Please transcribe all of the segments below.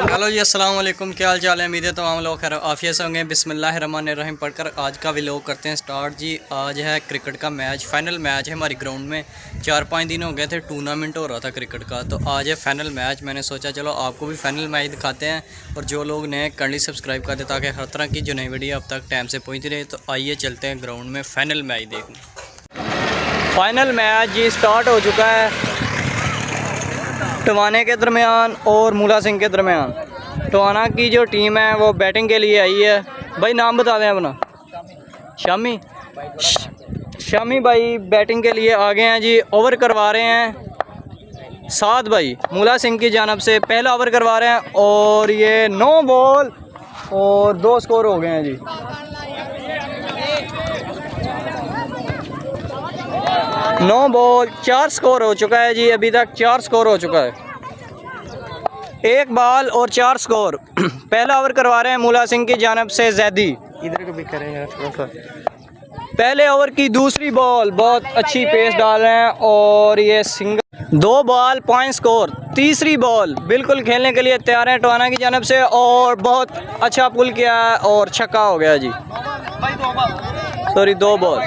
Hello जी, अस्सलाम वालेकुम। क्या हाल चाल है? उम्मीद है तमाम लोग खैर आफियत से होंगे। बिस्मिल्लाहिर्रहमानिर्रहीम पढ़कर आज का व्लॉग करते हैं स्टार्ट जी। आज है क्रिकेट का मैच, फाइनल मैच है हमारी ग्राउंड में। 4-5 दिन हो गए थे, टूर्नामेंट हो रहा था क्रिकेट का, तो आज है फाइनल मैच। मैंने सोचा चलो आपको भी फाइनल मैच दिखाते हैं, और जो लोग नए करली सब्सक्राइब कर दे ताकि हर तरह की जो नई वीडियो अब तक टाइम से पहुँच रही है। तो आइए चलते हैं ग्राउंड में फाइनल मैच देखने। फाइनल मैच जी स्टार्ट हो चुका है टवाने के दरमियान और मूला सिंह के दरमियान। टवाना की जो टीम है वो बैटिंग के लिए आई है। भाई नाम बता दें अपना। शामी भाई बैटिंग के लिए आ गए हैं जी। ओवर करवा रहे हैं 7 भाई मूला सिंह की जानब से। पहला ओवर करवा रहे हैं और ये 9 बॉल और 2 स्कोर हो गए हैं जी। नौ बॉल 4 स्कोर हो चुका है जी। अभी तक 4 स्कोर हो चुका है। 1 बॉल और 4 स्कोर। पहला ओवर करवा रहे हैं मूला सिंह की जानब से जैदी। इधर को भी करेंगे थोड़ा सा। पहले ओवर की दूसरी बॉल, बहुत अच्छी पेस डाल रहे हैं और ये सिंगल। 2 ball 5 score. तीसरी बॉल बिल्कुल खेलने के लिए तैयार है टवाना की जानब से, और बहुत अच्छा पुल किया है और छक्का हो गया जी। Sorry 2 ball.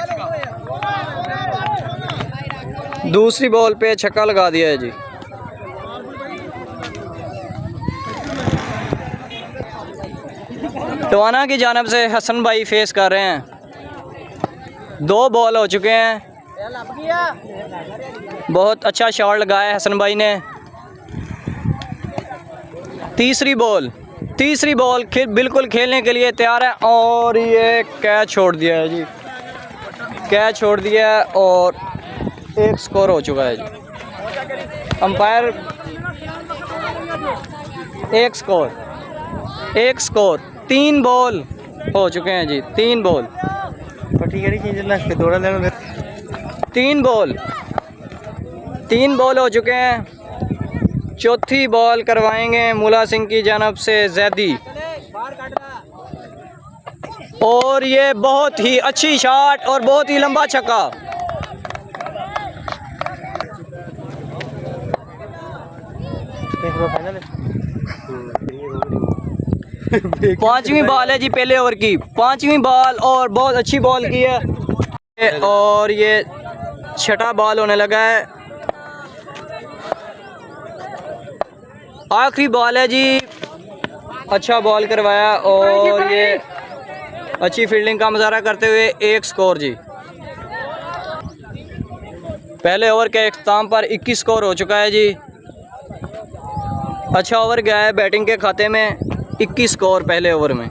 दूसरी बॉल पे छक्का लगा दिया है जी। टवाना की जानब से हसन भाई फेस कर रहे हैं। 2 बॉल हो चुके हैं। बहुत अच्छा शॉट लगाया है हसन भाई ने। तीसरी बॉल बिल्कुल खेलने के लिए तैयार है और ये कैच छोड़ दिया है जी। कैच छोड़ दिया है और 1 स्कोर हो चुका है जी। अंपायर 1 स्कोर 3 बॉल हो चुके हैं जी। 3 बॉल 3 बॉल हो चुके हैं। चौथी बॉल करवाएंगे मूला सिंह की जानब से जैदी, और ये बहुत ही अच्छी शॉट और बहुत ही लंबा छक्का। पांचवी बॉल है जी पहले ओवर की। 5वीं बॉल और बहुत अच्छी बॉल की है, और ये 6ठा बॉल होने लगा है। आखिरी बॉल है जी। अच्छा बॉल करवाया और ये अच्छी फील्डिंग का मुजाहरा करते हुए 1 स्कोर जी। पहले ओवर के इख्तिताम पर 21 स्कोर हो चुका है जी। अच्छा ओवर गया है बैटिंग के खाते में। 21 स्कोर पहले ओवर में।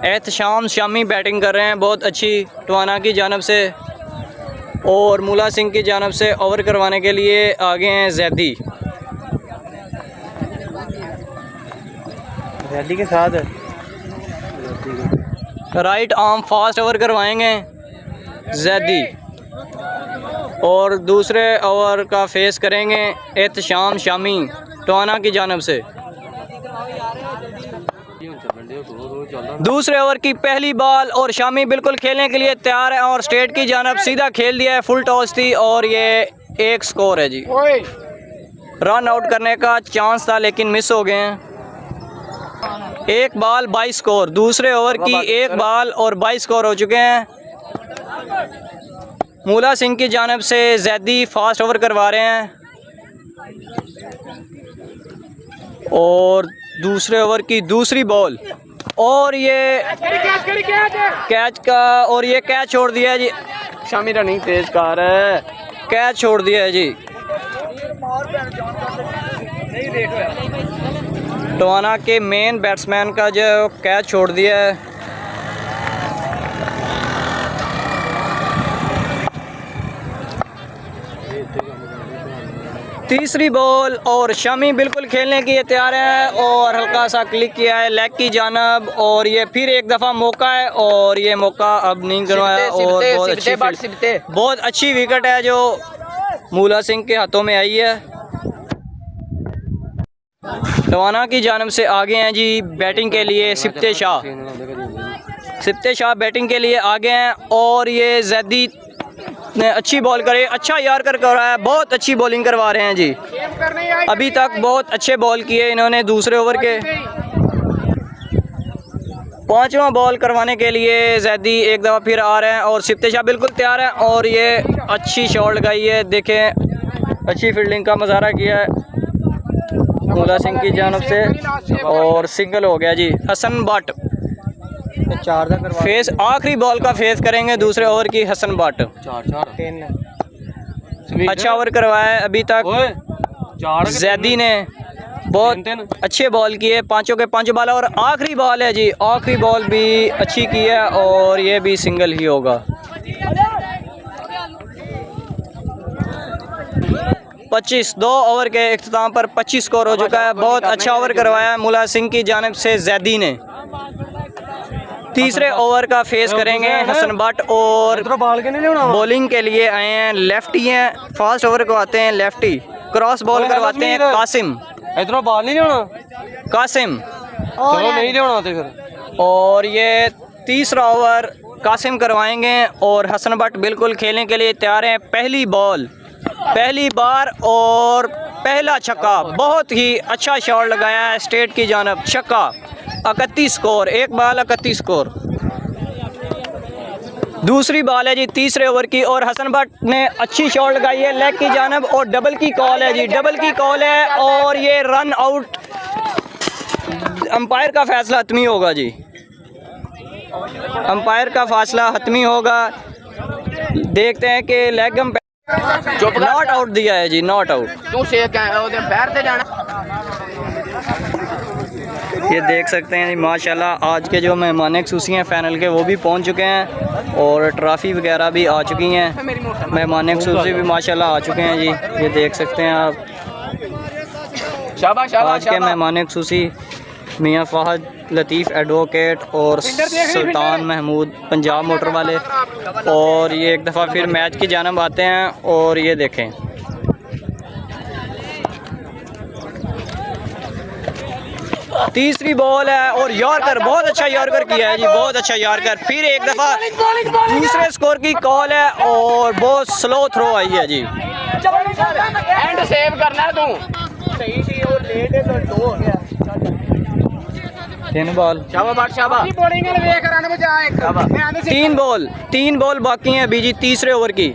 एहतशाम शामी बैटिंग कर रहे हैं बहुत अच्छी टवाना की जानब से, और मूला सिंह की जानब से ओवर करवाने के लिए आगे हैं जैदी के साथ। राइट आर्म फास्ट ओवर करवाएंगे जैदी, और दूसरे ओवर का फेस करेंगे एहतशाम शामी टवाना की जानब से। दूसरे ओवर की पहली बॉल और शामी बिल्कुल खेलने के लिए तैयार है, और स्टेट की जानब सीधा खेल दिया है। फुल टॉस थी और ये 1 स्कोर है जी। रन आउट करने का चांस था लेकिन मिस हो गए हैं। 1 बॉल 22 स्कोर। दूसरे ओवर की 1 बॉल और 22 स्कोर हो चुके हैं। मूला सिंह की जानब से जैदी फास्ट ओवर करवा रहे हैं, और दूसरे ओवर की दूसरी बॉल और ये कैच का, और ये कैच छोड़ दिया है जी। शामी रनिंग तेज कर है, कैच छोड़ दिया है जी। टवाना के मेन बैट्समैन का जो कैच छोड़ दिया है। तीसरी बॉल और शामी बिल्कुल खेलने के लिए तैयार है, और हल्का सा क्लिक किया है लेग की जानब, और ये फिर एक दफ़ा मौका है, और ये मौका अब नहीं करवाया। और बहुत अच्छी विकेट है जो मूला सिंह के हाथों में आई है। टवाना की जानिब से आगे हैं जी बैटिंग के लिए सिप्ते शाह। सिप्ते शाह बैटिंग के लिए आगे हैं और ये जैदी ने अच्छी बॉल करे, अच्छा यार कर रहा है, बहुत अच्छी बॉलिंग करवा रहे हैं जी। अभी तक बहुत अच्छे बॉल किए इन्होंने। दूसरे ओवर के 5वां बॉल करवाने के लिए जैदी एक दफ़ा फिर आ रहे हैं और सिप्ते शाह बिल्कुल तैयार है और ये अच्छी शॉट लगाई है। देखें, अच्छी फील्डिंग का मुजाहरा किया है मूला सिंह की जानिब से और सिंगल हो गया जी। हसन भट्ट फेस आखिरी बॉल का फेस करेंगे दूसरे ओवर की। हसन भट्ट अच्छा ओवर करवाया है अभी तक। जैदी ने बहुत अच्छे बॉल किए, 5 के 5 बॉल और आखिरी बॉल है जी। आखिरी बॉल भी अच्छी की है और ये भी सिंगल ही होगा। 25 2 ओवर के इख्तिताम पर 25 स्कोर हो चुका है। बहुत अच्छा ओवर करवाया है मूला सिंह की जानिब से जैदी ने। तीसरे ओवर का फेस करेंगे हसन भट्ट और बॉलिंग के लिए आए हैं लेफ्टी हैं। फास्ट ओवर को आते हैं लेफ्टी, क्रॉस बॉल करवाते हैं कासिम। इधरों बॉल नहीं लेना कासिम, चलो नहीं लेना तो फिर। और ये तीसरा ओवर कासिम करवाएंगे और हसन भट्ट बिल्कुल खेलने के लिए तैयार हैं। पहली बॉल, पहली बार और पहला छक्का, बहुत ही अच्छा शॉट लगाया है स्टेट की जानिब। छक्का, 31 स्कोर, एक बॉल 31 स्कोर। दूसरी बॉल है जी तीसरे ओवर की और हसन भट्ट ने अच्छी शॉट लगाई है लेग की जानिब और डबल की कॉल है जी। डबल की कॉल है और ये रन आउट। अंपायर का फैसला हतमी होगा जी। अंपायर का फैसला हतमी होगा। देखते हैं कि लेग नॉट आउट दिया है जी, नॉट आउट। ये देख सकते हैं जी माशाल्लाह आज के जो मेहमान खसूसी हैं फाइनल के वो भी पहुंच चुके हैं और ट्रॉफ़ी वगैरह भी आ चुकी हैं। मेहमान खसूसी भी माशाल्लाह आ चुके हैं जी। ये देख सकते हैं आप आज के मेहमान खसूसी मियाँ फ़हद लतीफ़ एडवोकेट और सुल्तान महमूद पंजाब मोटर वाले। और ये एक दफ़ा फिर मैच की जानिब आते हैं और ये देखें तीसरी बॉल है और यॉर्कर, बहुत अच्छा यॉर्कर किया है जी, बहुत अच्छा यॉर्कर। फिर एक दफ़ा दूसरे स्कोर की कॉल है और बहुत स्लो थ्रो आई है जी। एंड सेव करना है तू सही सी और लेट है तो 2 हो गया। 3 बॉल, तीन बॉल बाकी हैं अभी जी तीसरे ओवर की।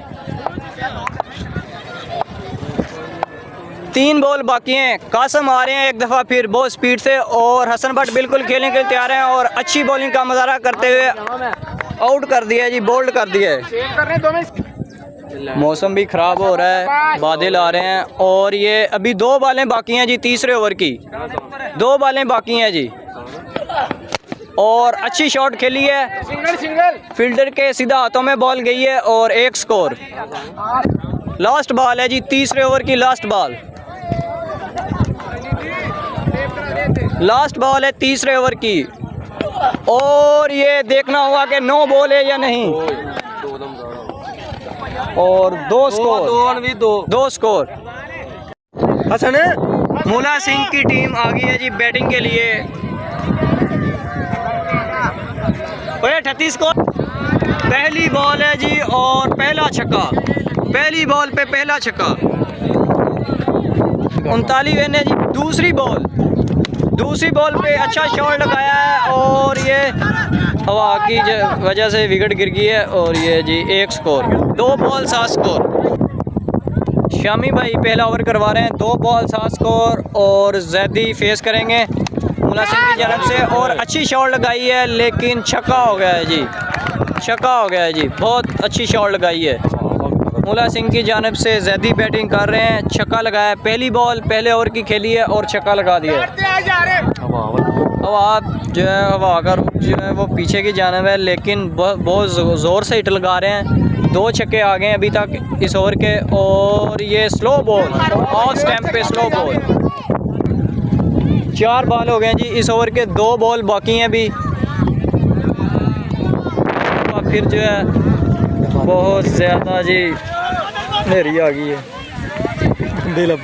3 बॉल बाकी हैं। कासिम आ रहे हैं एक दफ़ा फिर बहुत स्पीड से और हसन भट्ट बिल्कुल खेलने के लिए तैयार हैं और अच्छी बॉलिंग का मुजाहरा करते हुए आउट कर दिया है जी, बोल्ड कर दिया है। मौसम भी ख़राब हो रहा है, बादल आ रहे हैं और ये अभी 2 बॉलें बाकी हैं जी तीसरे ओवर की। 2 बॉलें बाकी हैं जी और अच्छी शॉट खेली है, फील्डर के सीधा हाथों में बॉल गई है और 1 स्कोर। लास्ट बॉल है जी तीसरे ओवर की, लास्ट बॉल, लास्ट बॉल है तीसरे ओवर की और ये देखना होगा कि 9 बॉल है या नहीं। और 2 स्कोर, 2 स्कोर। हसन मूला सिंह की टीम आ गई है जी बैटिंग के लिए। 38 स्कोर। पहली बॉल है जी और पहला छक्का, पहली बॉल पे पहला छक्का। 39 ने जी दूसरी बॉल पे अच्छा शॉट लगाया है और ये हवा की वजह से विकेट गिर गई है और ये जी 1 स्कोर। 2 ball 7 score. शामी भाई पहला ओवर करवा रहे हैं। 2 बॉल 7 स्कोर और जैदी फेस करेंगे मूला सिंह की जानिब से और अच्छी शॉट लगाई है लेकिन छक्का हो गया है जी, छक्का हो गया है जी। बहुत अच्छी शॉट लगाई है मूला सिंह की जानिब से। जैदी बैटिंग कर रहे हैं, छक्का लगाया। पहली बॉल पहले ओवर की खेली है और छक्का लगा दिया है। हवा जो है हवा का रुख जो है वो पीछे की जानिब है लेकिन बहुत ज़ोर से हिट लगा रहे हैं। 2 छक्के आ गए अभी तक इस ओवर के और ये स्लो बॉल, ऑफ स्टैम्प पे स्लो बॉल। 4 बॉल हो गए जी इस ओवर के, 2 बॉल बाकी हैं अभी। फिर जो है बहुत ज़्यादा जी नेरी आ गई है दिल अब।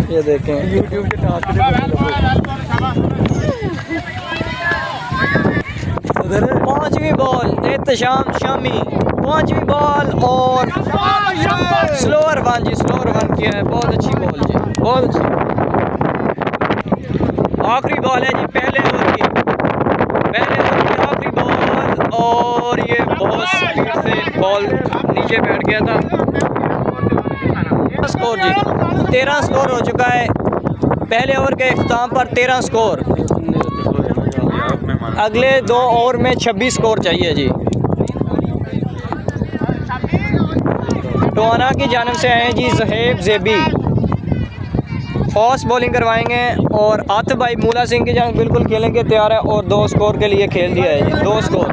ये देखें YouTube पे टास्क उधर 5वीं बॉल एहतशाम शामी, 5वीं बॉल और स्लोअर वन जी, स्लोअर वन किया है। बहुत अच्छी बॉल जी, बहुत अच्छी। आखिरी बॉल है जी पहले ओवर की, पहले ओवर की आखिरी बॉल, और ये बहुत स्पीड से बॉल नीचे बैठ गया था। स्कोर जी 13 स्कोर हो चुका है पहले ओवर के इख्तिताम पर, 13 स्कोर। अगले 2 ओवर में 26 स्कोर चाहिए जी। टोना की जानिब से आए जी ज़हेब ज़ेबी, फास्ट बॉलिंग करवाएंगे, और आतिफ भाई मूला सिंह की जानिब बिल्कुल खेलने के तैयार है, और 2 स्कोर के लिए खेल दिया है जी। 2 स्कोर,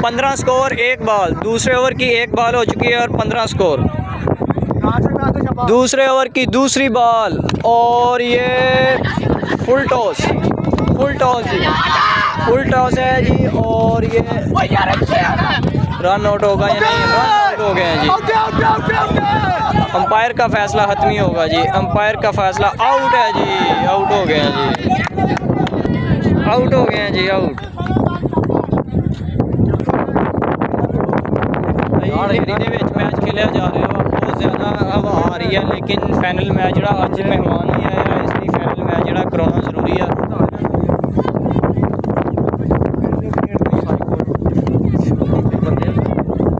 15 स्कोर, 1 बॉल। दूसरे ओवर की 1 बॉल हो चुकी है और 15 स्कोर। दूसरे ओवर की दूसरी बॉल, और ये फुल टॉस, फुल टॉस जी, फुल टॉस है जी, और ये रन आउट होगा या नहीं, रन आउट हो गए हैं जी। अंपायर का फैसला हतमी होगा जी, अंपायर का फैसला आउट है जी, आउट हो गए हैं जी, आउट हो गए हैं जी, आउट। मैच खेलिया जा रहा है, बहुत ज़्यादा हवा आ रही है, लेकिन फाइनल मैच जो अज मेहमान नहीं आया, इसलिए फाइनल मैच जो कराना जरूरी है।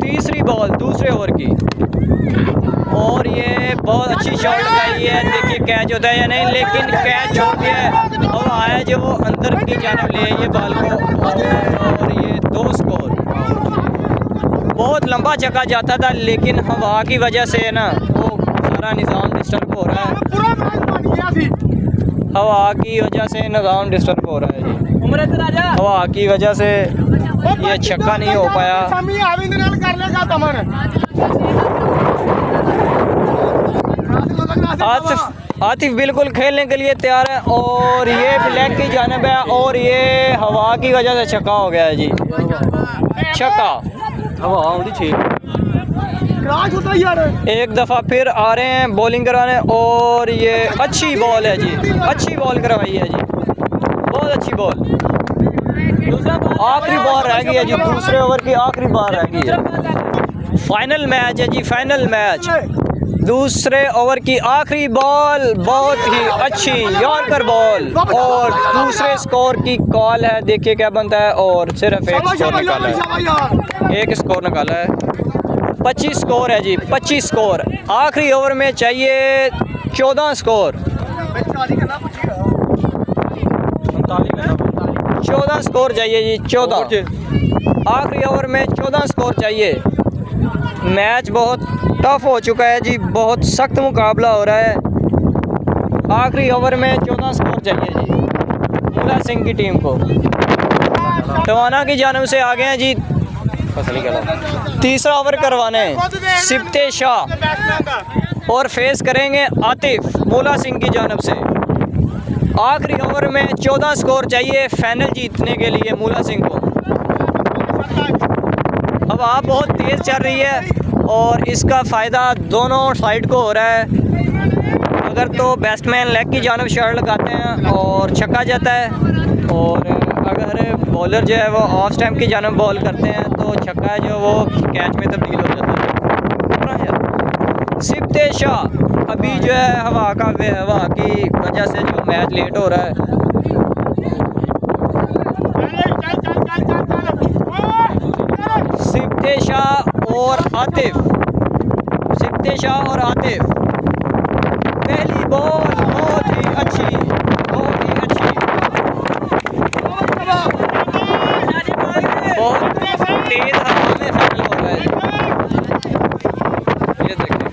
तीसरी बॉल दूसरे ओवर की, और ये बहुत अच्छी शॉट लगाई है, देखिए कैच होता है या नहीं, लेकिन कैच हो गया और आया जो वो अंदर की जानिब ले ये बॉल को, और ये 2 स्कोर। बहुत लंबा चक्का जाता था, लेकिन हवा की वजह से ना वो सारा निज़ाम डिस्टर्ब हो रहा है, हवा की वजह से निज़ाम डिस्टर्ब हो रहा है जी। हवा की वजह से ये छक्का नहीं हो पाया। आतिफ बिल्कुल खेलने के लिए तैयार है, और ये ब्लैक की जानिब है, और ये हवा की वजह से छक्का हो गया है जी, छक्का। एक दफ़ा फिर आ रहे हैं बॉलिंग कराने, और ये अच्छी बॉल है जी, अच्छी बॉल करवाई है जी, बहुत अच्छी बॉल। आखिरी बॉल रह गई है जी, दूसरे ओवर की आखिरी बॉल रह गई है। फाइनल मैच है जी, फाइनल मैच। दूसरे ओवर की आखिरी बॉल, बहुत ही अच्छी यॉर्कर बॉल, और दूसरे स्कोर की कॉल है, देखिए क्या बनता है, और सिर्फ 1 स्कोर निकाला है, 1 स्कोर निकाला है। 25 स्कोर है जी, 25 स्कोर। आखिरी ओवर में चाहिए 14 स्कोर, 14 स्कोर चाहिए जी, 14। आखिरी ओवर में 14 स्कोर चाहिए। मैच बहुत टफ हो चुका है जी, बहुत सख्त मुकाबला हो रहा है। आखिरी ओवर में 14 स्कोर चाहिए जी मूला सिंह की टीम को। टवाना की जानिब से आ गए हैं जी तीसरा ओवर करवाने सिप्ते शाह, और फेस करेंगे आतिफ मूला सिंह की जानिब से। आखिरी ओवर में 14 स्कोर चाहिए फाइनल जीतने के लिए मूला सिंह को। हवा बहुत तेज़ चल रही है, और इसका फ़ायदा दोनों साइड को हो रहा है। अगर तो बैट्समैन लेग की जानिब शॉट लगाते हैं और छक्का जाता है, और अगर बॉलर जो है वो ऑफ स्टैम्प की जानिब बॉल करते हैं तो छक्का जो वो कैच में तब्दील हो जाता है। सिप्ते शाह अभी जो है हवा की वजह से जो मैच लेट हो रहा है। सिप्ते शाह और आतिफ, सिप्ते शाह और आतिफ। पहली बॉल बहुत ही अच्छी, बहुत ही अच्छी, बहुत तेज हवा में फाइनल हो रहा है। ये देखिए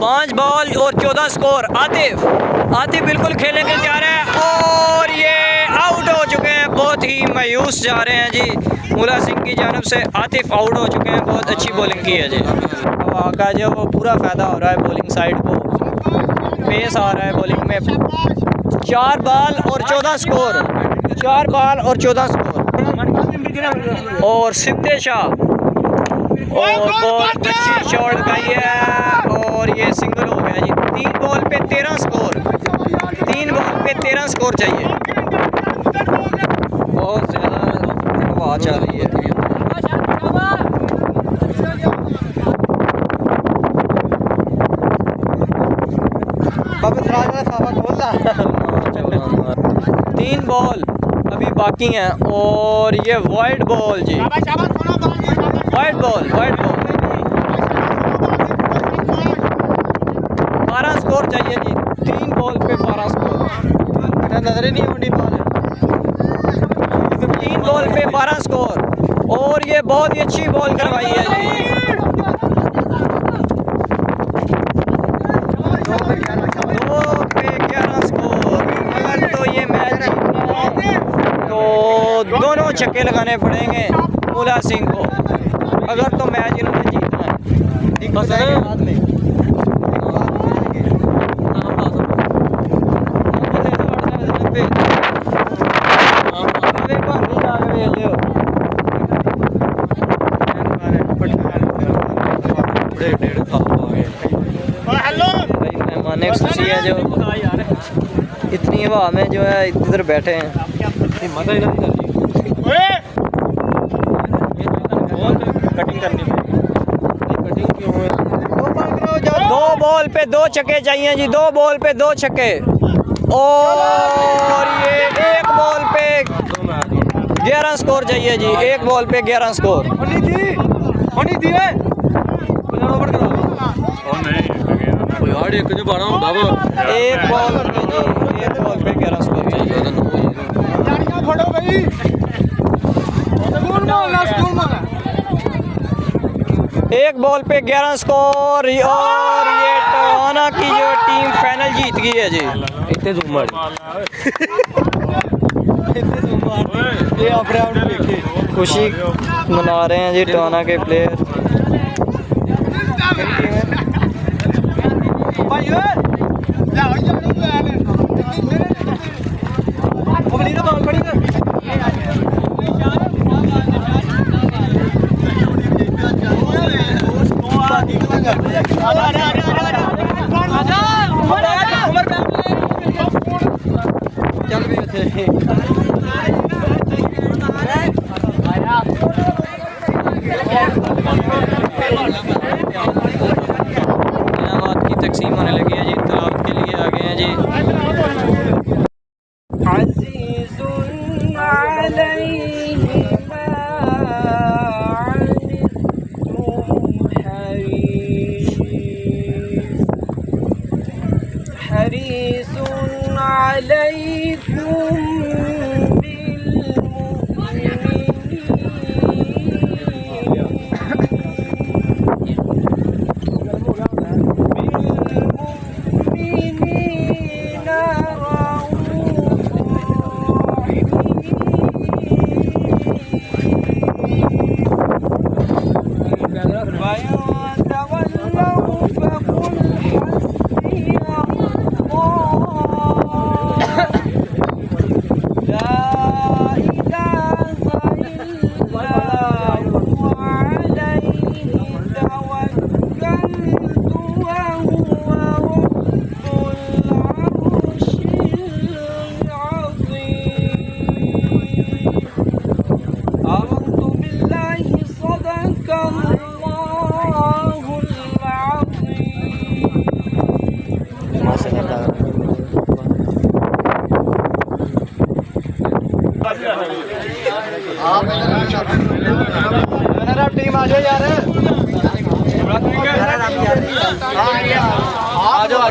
5 बॉल और 14 स्कोर। आतिफ बिल्कुल खेलने के तैयार है, और ये आउट हो चुके हैं। बहुत ही मायूस जा रहे हैं जी मूला सिंह की जानिब से। आतिफ आउट हो चुके हैं, बहुत अच्छी बॉलिंग की है जी। हवा का जो वो पूरा फ़ायदा हो रहा है बॉलिंग साइड को, पेस आ रहा है बॉलिंग में। 4 बॉल और 14 स्कोर, 4 बॉल और 14 स्कोर। और सिद्धे शाह और बहुत अच्छी शॉट लगाई है और ये सिंगल हो गया जी। 3 बॉल पे 13 स्कोर, 3 बॉल पे 13 स्कोर चाहिए। बहुत ज़्यादा हवा चल रही है। तीन बॉल अभी बाकी हैं और ये वाइड बॉल जी, wide ball, wide ball. 12 score चाहिए जी, 3 बॉल पे 12 स्कोर। नजर ही नहीं आती बॉल, 3 बॉल पे 12 स्कोर और ये बहुत ही अच्छी बॉल करवाई है जी। 2 पे 11 स्कोर। अगर तो ये मैच जीतना है तो दोनों छक्के लगाने पड़ेंगे मुला सिंह को, अगर तो मैच इन्होंने जीतना है। बस मेहमान खुशी है जो इतनी हवा में जो है इधर बैठे हैं। कटिंग करनी दो बॉल पे 2 छक्के चाहिए जी, 2 बॉल पे 2 छक्के और ये 1 बॉल पे 11 स्कोर चाहिए जी, 1 बॉल पे 11 स्कोर। एक बॉल पे 11 स्कोर चाहिए। एक बॉल पे 11 स्कोर और ये टोहाना की जो टीम फाइनल जीत गई है जी। इतने जूम मार खुशी मना रहे हैं जी टोहाना के प्लेयर। इनामात की तकसीम होने लगी है जी, तालाब के लिए आ गए हैं जी। हरीसुन अलैकुम टीम आ जाओ यार, आ जाओ।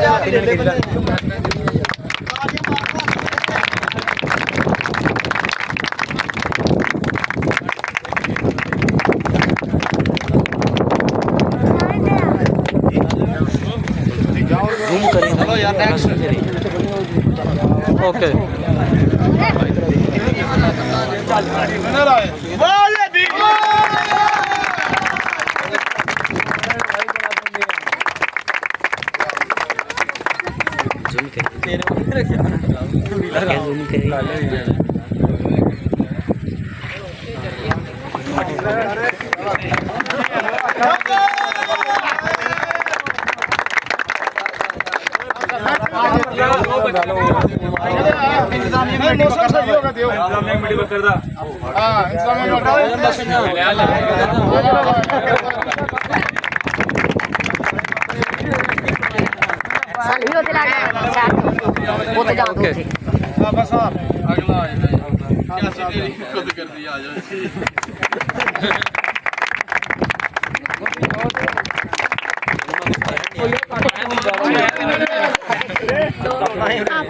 ओके आप